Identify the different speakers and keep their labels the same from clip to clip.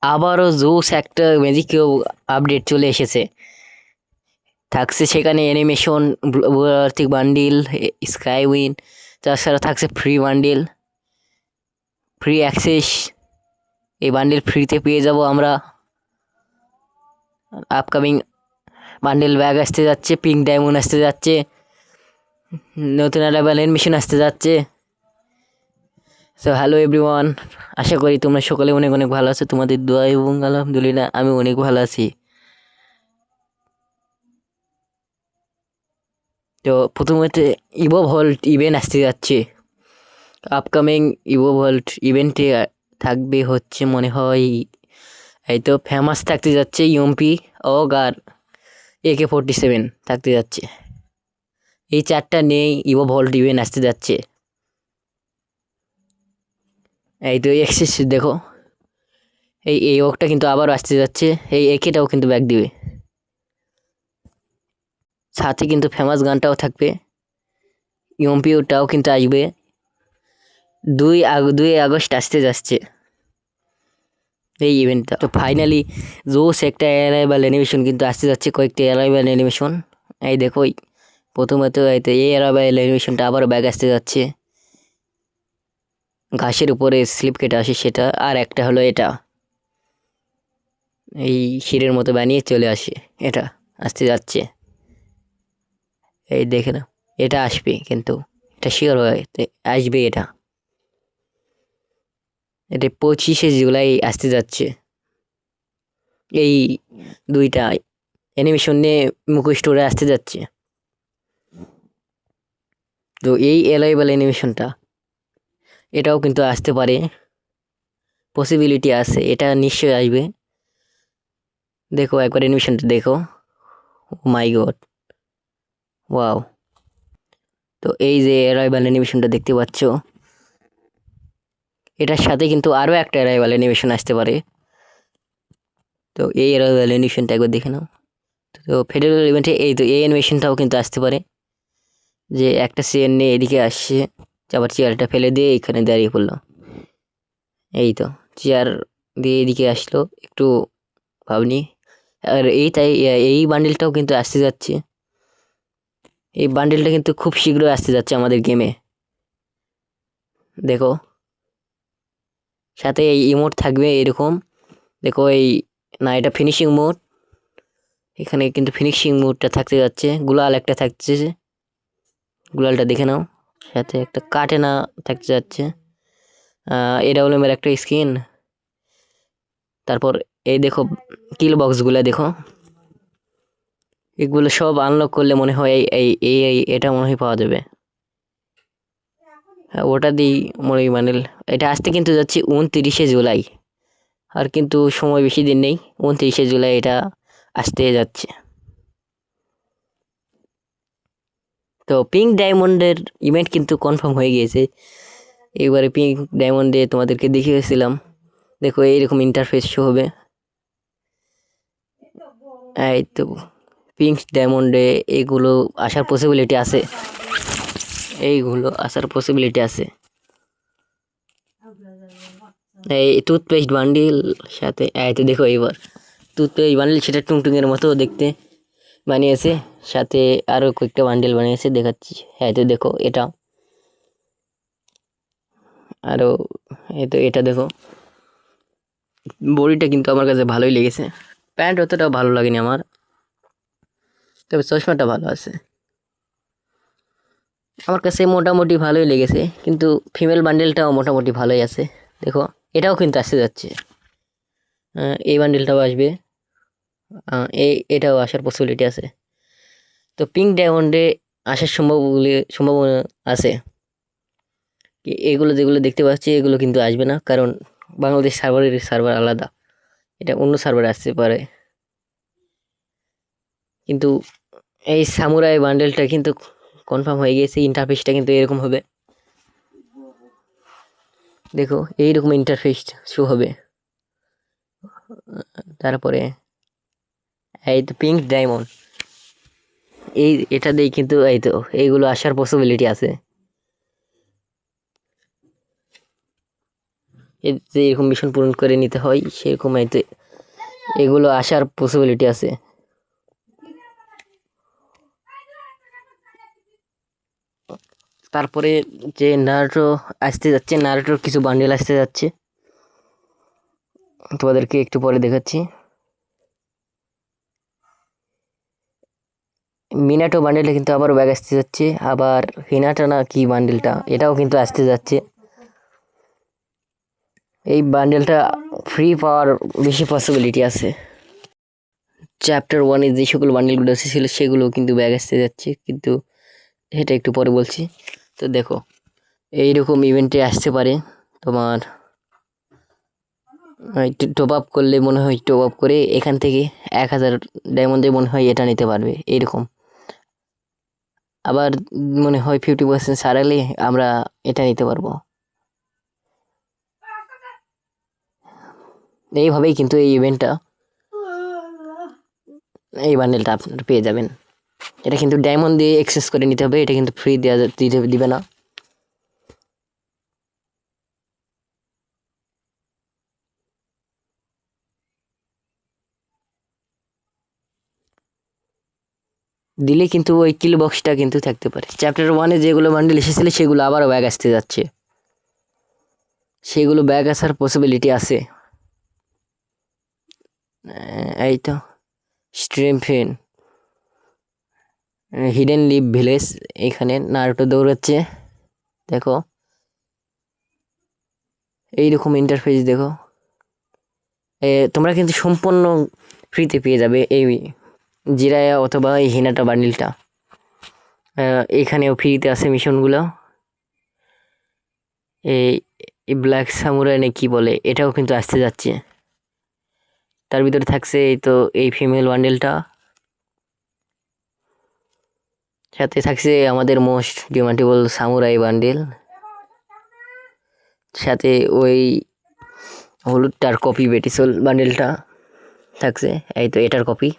Speaker 1: আবারও জোস একটা ম্যাজিকেও আপডেট চলে এসেছে। থাকছে সেখানে অ্যানিমেশন, আর্থিক বান্ডিল, স্কাই উইন, তাছাড়া থাকছে ফ্রি বান্ডিল, ফ্রি অ্যাক্সেস। এই বান্ডিল ফ্রিতে পেয়ে যাব আমরা। আপকামিং বান্ডিল ব্যাগ আসতে যাচ্ছে, পিঙ্ক ডায়মন্ড আসতে যাচ্ছে, নতুন অ্যারাইভাল অ্যানিমেশন আসতে যাচ্ছে। সো হ্যালো এভরিওয়ান, আশা করি তোমরা সকলে অনেক অনেক ভালো আছো। তোমাদের দোয়া এবং আলহামদুলিল্লাহ আমি অনেক ভালো আছি। তো প্রথমত ইভো ভল্ট ইভেন্ট আসতে যাচ্ছে। আপকামিং ইভো ভল্ট ইভেন্টে থাকবে হচ্ছে মনে হয় এই তো ফেমাস থাকতে যাচ্ছে ইউএমপি, অগ আর AK-47 থাকতে যাচ্ছে। এই চারটা নেই ইভো ভল্ট ইভেন্ট আসতে যাচ্ছে। এই তো এক্সেস দেখো, এই অগটা কিন্তু আবারও আসতে যাচ্ছে। এই একেটাও কিন্তু ব্যাক দিবে, সাথে কিন্তু ফেমাস গানটাও থাকবে। ইউএমপিওটাও কিন্তু আসবে। 2 আগস্ট আসতে যাচ্ছে এই ইভেন্টটা। তো ফাইনালি জোস একটা অ্যারাইভাল অ্যানিমেশন কিন্তু আসতে যাচ্ছে, কয়েকটি অ্যারাইভাল অ্যানিমেশন। এই দেখো প্রথমত এই অ্যারাইভাল অ্যানিমেশনটা আবার ব্যাগ আসতে যাচ্ছে। ঘাসের উপরে স্লিপ কেটে আসে সেটা, আর একটা হলো এটা এই শিরের মতো বানিয়ে চলে আসে, এটা আসতে যাচ্ছে। এই দেখে না, এটা আসবে কিন্তু, এটা শিওর হয়ে আসবে। এটা 25শে জুলাই আসতে যাচ্ছে। এই দুইটা অ্যানিমেশন নিয়ে মুকেশ স্টোরে আসতে যাচ্ছে। তো এই অ্যালাইভাল অ্যানিমেশনটা এটাও কিন্তু আসতে পারে, পসিবিলিটি আছে, এটা নিশ্চয়ই আসবে। দেখো একবার অ্যানিমেশনটা দেখো, মাই গড, ওয়াও। তো এই যে অ্যারাইভাল অ্যানিমেশনটা দেখতে পাচ্ছ, এটার সাথে কিন্তু আরও একটা অ্যারাইভাল অ্যানিমেশন আসতে পারে। তো এই অ্যারাইভাল অ্যানিমেশনটা একবার দেখে নাও। তো ফেডারেল ইভেন্টে এই তো এই অ্যানিমেশনটাও কিন্তু আসতে পারে, যে একটা চেয়ার নিয়ে এদিকে আসছে, আবার চেয়ারটা ফেলে দিয়ে এখানে দাঁড়িয়ে পড়লো। এই তো চেয়ার দিয়ে এদিকে আসলো, একটু ভাবনি। আর এই বান্ডিলটাও কিন্তু আসতে যাচ্ছে। এই বান্ডিলটা কিন্তু খুব শীঘ্রই আসতে যাচ্ছে আমাদের গেমে। দেখো সাথে এই ইমোট থাকবে এরকম। দেখো এই, না এটা ফিনিশিং মোড, এখানে কিন্তু ফিনিশিং মোডটা থাকতে যাচ্ছে। গুলাল একটা থাকছে, গুলালটা দেখে নাও। সাথে একটা কাটেনা থাকতে যাচ্ছে। এটা হলো আমার একটা স্কিন। তারপর এই দেখো কিল বক্সগুলো দেখো, এগুলো সব আনলক করলে মনে হয় এটা মনে হয় পাওয়া যাবে। ওটা দিই মনে মানে এটা আসতে কিন্তু যাচ্ছে 29শে জুলাই। আর কিন্তু সময় বেশি দিন নেই, 29শে জুলাই এটা আসতে যাচ্ছে। তো পিঙ্ক ডায়মন্ডের ইভেন্ট কিন্তু কনফার্ম হয়ে গিয়েছে। এবারে পিঙ্ক ডায়মন্ডে তোমাদেরকে দেখিয়েছিলাম, দেখো এইরকম ইন্টারফেস শো হবে। এই তো পিঙ্ক ডায়মন্ডে এগুলো আসার পসিবিলিটি আছে, এইগুলো আসার পসিবিলিটি আছে। এই টুথপেস্ট বান্ডিল সাথে এই তো দেখো, এবার টুথপেস্ট বান্ডিল সেটা টুংটুঙের মতো দেখতে বানিয়েছে, সাথে আরও কয়েকটা বান্ডিল বানিয়েছে দেখাচ্ছি। হ্যাঁ তো দেখো এটা, আরও এই তো এটা দেখো। বডিটা কিন্তু আমার কাছে ভালোই লেগেছে, প্যান্ট অতটাও ভালো লাগেনি আমার, তবে চশমাটা ভালো আছে। আমার কাছে মোটামুটি ভালোই লেগেছে, কিন্তু ফিমেল বান্ডেলটাও মোটামুটি ভালোই আছে। দেখো এটাও কিন্তু আসতে যাচ্ছে, এই বান্ডেলটাও আসবে, এটাও আসার পসিবিলিটি আছে। তো পিঙ্ক ডায়মন্ডে আসার সম্ভাবনা আছে। এগুলো যেগুলো দেখতে পাচ্ছি এগুলো কিন্তু আসবে না, কারণ বাংলাদেশ সার্ভার আলাদা, এটা অন্য সার্ভারে আসতে পারে। কিন্তু এই সামুরাই বান্ডেলটা কিন্তু কনফার্ম হয়ে গিয়েছে, ইন্টারফেসটা কিন্তু এরকম হবে। দেখো এইরকম ইন্টারফেস শো হবে। তারপরে এই তো পিঙ্ক ডায়মন্ড, এটা দিয়ে কিন্তু এই তো এইগুলো আসার পসিবিলিটি আছে। যে এরকম মিশন পূরণ করে নিতে হয় সেরকম হয়তো এগুলো আসার পসিবিলিটি আছে। তারপরে যে নারুটো আসতে যাচ্ছে, নারুটোর কিছু বান্ডেল আসতে যাচ্ছে, তোমাদেরকে একটু পরে দেখাচ্ছি। মিনাটো বান্ডেলটা কিন্তু আবার ব্যাগ আসতে যাচ্ছে, আবার হিনাটা না কি বান্ডেলটা এটাও কিন্তু আসতে যাচ্ছে। এই বান্ডেলটা ফ্রি পাওয়ার বেশি পসিবিলিটি আছে। চ্যাপ্টার 1-এ যে সকল বান্ডেলগুলো এসেছিল সেগুলো কিন্তু ব্যাগ আসতে যাচ্ছে, কিন্তু এটা একটু পরে বলছি। তো দেখো এইরকম ইভেন্টে আসতে পারে তোমার টপ আপ করলে মনে হয়, টপ আপ করে এখান থেকে 1000 ডায়মন্ডে মনে হয় এটা নিতে পারবে এইরকম। আবার মনে হয় 50% সারালে আমরা এটা নিতে পারবো। এইভাবেই কিন্তু এই ইভেন্টটা, এই বান্ডেলটা আপনারা পেয়ে যাবেন। এটা কিন্তু ডায়মন্ড দিয়ে এক্সেস করে নিতে হবে, এটা কিন্তু ফ্রি দেওয়া দিবে না। দিলে কিন্তু ওই কিল বক্সটা কিন্তু থাকতে পারে। চ্যাপ্টার 1-এ যেগুলো বান্ডেল এসেছিল সেগুলো আবারও ব্যাগ আসতে যাচ্ছে, সেগুলো ব্যাগ আসার পসিবিলিটি আছে। এই তো স্ট্রিমফিন হিডেন লিভ ভিলেজ, এখানে নারুটো দৌড়াচ্ছে, দেখো এইরকম ইন্টারফেস দেখো। তোমরা কিন্তু সম্পূর্ণ ফ্রিতে পেয়ে যাবে এই জিরায়া অথবা এই হিনাটা বান্ডিলটা। এখানেও ফ্রিতে আছে মিশনগুলো। এই ব্ল্যাক সামুরাই না কি বলে এটাও কিন্তু আসতে যাচ্ছে। তার ভিতরে থাকছে এই তো এই ফিমেল বান্ডেলটা, সাথে থাকছে আমাদের মোস্ট ডিমান্ডেবল সামুরাই বান্ডেল, সাথে ওই হলুদটার কপি বেটিসোল বান্ডেলটা থাকছে। এই তো এটার কপি,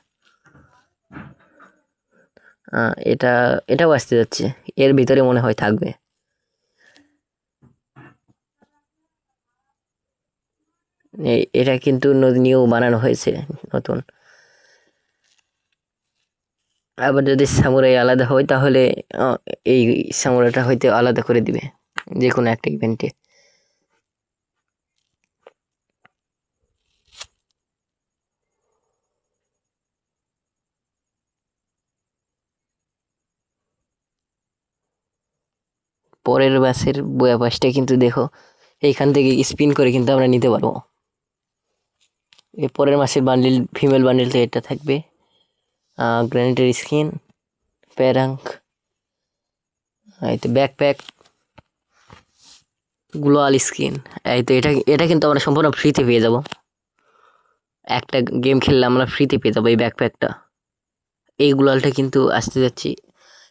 Speaker 1: এটাও আসতে যাচ্ছে, এর ভিতরে মনে হয় থাকবে। এটা কিন্তু নিউ বানানো হয়েছে নতুন। আবার যদি সামুরাই আলাদা হয় তাহলে এই সামুরাইটা হয়তো আলাদা করে দিবে যে কোনো একটা ইভেন্টে। পরের ম্যাচের বয়া পাশটা কিন্তু দেখো, এইখান থেকে স্পিন করে কিন্তু আমরা নিতে পারবো। এই পরের মাসের বান্ডিল, ফিমেল বান্ডিলটা এটা থাকবে। গ্রেনেডের স্কিন, প্যারাঙ্ক, এই তো ব্যাকপ্যাক, গ্লোয়াল স্কিন। এই তো এটা কিন্তু আমরা সম্পূর্ণ ফ্রিতে পেয়ে যাব। একটা গেম খেললে আমরা ফ্রিতে পেয়ে যাবো এই ব্যাকপ্যাকটা। এই গ্লোয়ালটা কিন্তু আসতে যাচ্ছি,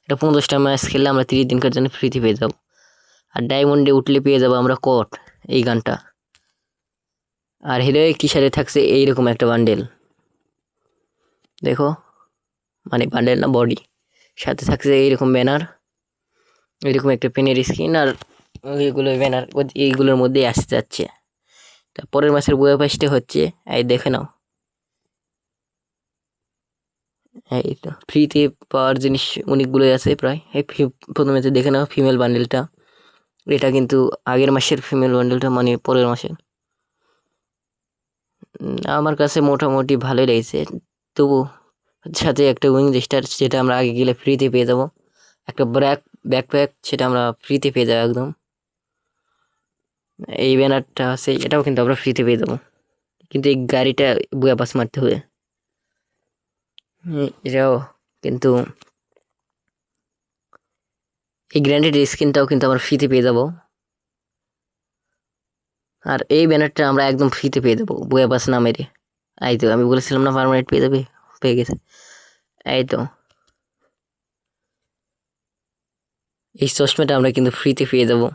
Speaker 1: এটা 50টা ম্যাচ খেললে আমরা 30 দিনকার জন্য ফ্রিতে পেয়ে যাবো। আর ডায়মন্ডে উঠলে পেয়ে যাবো আমরা কট, এই গানটা। আর হিরোইক কিসারে থাকছে এইরকম একটা বান্ডেল, দেখো মানে বান্ডেল না বডি, সাথে থাকছে এইরকম ব্যানার, এরকম একটা পেনের স্কিন, আর এইগুলো ব্যানার এইগুলোর মধ্যেই আসতে যাচ্ছে। তারপরের মাসের বই পাশটা হচ্ছে এই দেখে নাও, এই তো ফ্রিতে পাওয়ার জিনিস অনেকগুলোই আছে প্রায়। এই প্রথমে যে দেখে নাও ফিমেল বান্ডেলটা, এটা কিন্তু আগের মাসের ফিমেল বান্ডেলটা, মানে পরের মাসের। আমার কাছে মোটামুটি ভালোই লেগেছে, তবু সাথে একটা উইং জেস্টার যেটা আমরা আগে গেলে ফ্রিতে পেয়ে যাবো, একটা ব্যাকপ্যাক সেটা আমরা ফ্রিতে পেয়ে যাবো একদম। এই ব্যানারটা আছে, এটাও কিন্তু আমরা ফ্রিতে পেয়ে যাবো, কিন্তু এই গাড়িটা বুয়া পাস মারতে হবে। এটাও কিন্তু, এই গ্র্যান্ডেড স্কিনটাও কিন্তু আমরা ফ্রিতে পেয়ে যাবো। আর এই ব্যানারটা আমরা একদম ফ্রিতে পেয়ে যাবো বুয়া পাস না মেরে। এই তো আমি বলেছিলাম না পার্মানেন্ট পেয়ে যাবে, পেয়ে গেছে। এই তো এই চশমাটা আমরা কিন্তু ফ্রিতে পেয়ে যাবো,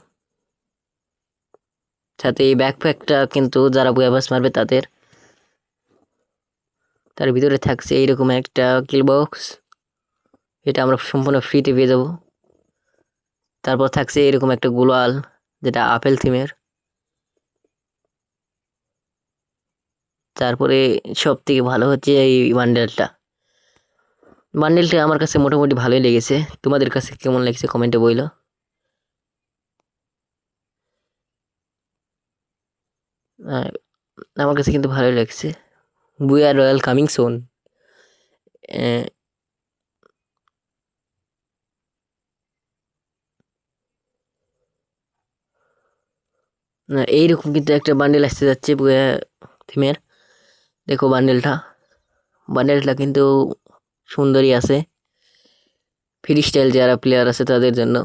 Speaker 1: সাথে এই ব্যাকপ্যাকটা কিন্তু যারা বুয়া পাস মারবে তাদের। তার ভিতরে থাকছে এইরকম একটা কিল বক্স, এটা আমরা সম্পূর্ণ ফ্রিতে পেয়ে যাব। তারপর থাকছে এরকম একটা গ্লোয়াল, যেটা আপেল থিমের, তারপরে সব থেকে ভালো হচ্ছে এই বান্ডেলটা আমার কাছে মোটামুটি ভালোই লেগেছে। তোমাদের কাছে কেমন লেগেছে কমেন্টে বইলো। আমার কাছে কিন্তু ভালোই লাগছে। We are royal coming soon. এইরকম কিন্তু একটা বান্ডেল আসতে যাচ্ছে বুয়া থিমের। দেখো বান্ডেলটা কিন্তু সুন্দরই আছে। ফ্রি স্টাইল যারা প্লেয়ার আছে তাদের জন্য।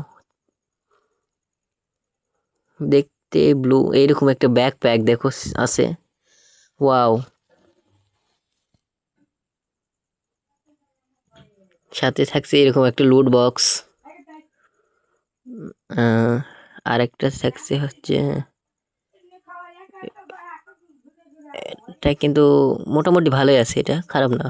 Speaker 1: দেখতে ব্লু এইরকম একটা ব্যাকপ্যাক দেখো আছে। ওয়াও, সাথে থাকছে এরকম একটা লুট বক্স। আর একটা থাকছে হচ্ছে এটা কিন্তু মোটামুটি ভালোই আছে, এটা খারাপ না।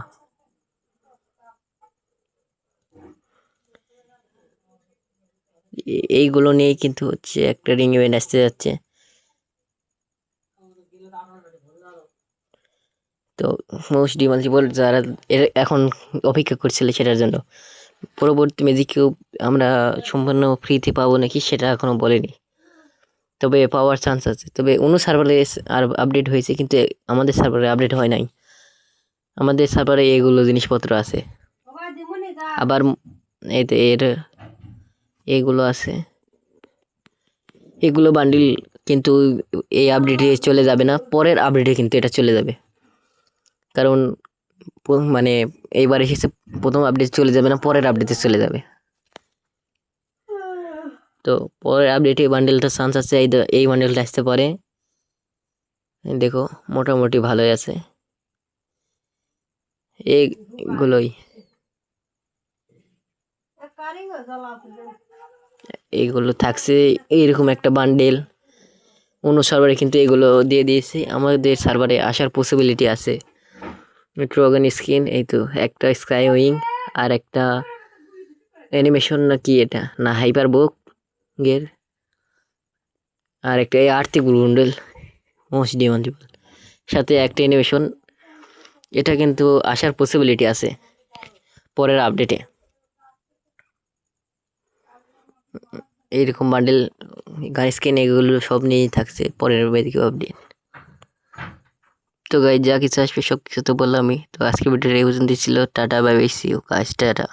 Speaker 1: এইগুলো নিয়েই কিন্তু হচ্ছে একটা রিং ইভেন্ট আসতে যাচ্ছে। তো মোস্ট ডিমান্ডেবল যারা এখন অপেক্ষা করছিল সেটার জন্য, পরবর্তী ম্যাজিকেও আমরা সম্পূর্ণ ফ্রিতে পাবো নাকি সেটা এখনো বলেনি, তবে পাওয়ার চান্স আছে। তবে অন্য সার্ভারে আর আপডেট হয়েছে, কিন্তু আমাদের সার্ভারে আপডেট হয় নাই। আমাদের সার্ভারে এগুলো জিনিসপত্র আছে। আবার এই তো এর এগুলো আছে, এগুলো বান্ডিল কিন্তু এই আপডেটে চলে যাবে না, পরের আপডেটে কিন্তু এটা চলে যাবে। কারণ মানে এইবার এসেছে প্রথম আপডেট চলে যাবে না, পরের আপডেটে চলে যাবে। তো পরের আপডেটে বান্ডেলটা চান্স আছে, এই বান্ডেলটা আসতে পারে। দেখো মোটামুটি ভালোই আছে এইগুলোই। এইগুলো থাকছে এইরকম একটা বান্ডেল। অন্য সার্ভারে কিন্তু এগুলো দিয়ে দিয়েছে, আমাদের সার্ভারে আসার পসিবিলিটি আছে। ড্রাগন স্কিন, এই তো একটা স্কাই উইং, আর একটা অ্যানিমেশন না কি এটা, না হাইপার বুক গের, আর একটা এই আর্থিক বুন্ডেল মোস্ট ডিমান্ডেবল, সাথে একটা অ্যানিমেশন। এটা কিন্তু আসার পসিবিলিটি আছে পরের আপডেটে। এইরকম বান্ডেল, গান স্কিন, এগুলো সব নিয়েই থাকছে পরের বেদিকে আপডেট। তো গাইজ যা কিছু আসবে সব কিছু তো বললামই। তো আজকে ভিডিওটা এই পর্যন্ত ছিল। Tata bye bye, see you guys, tata.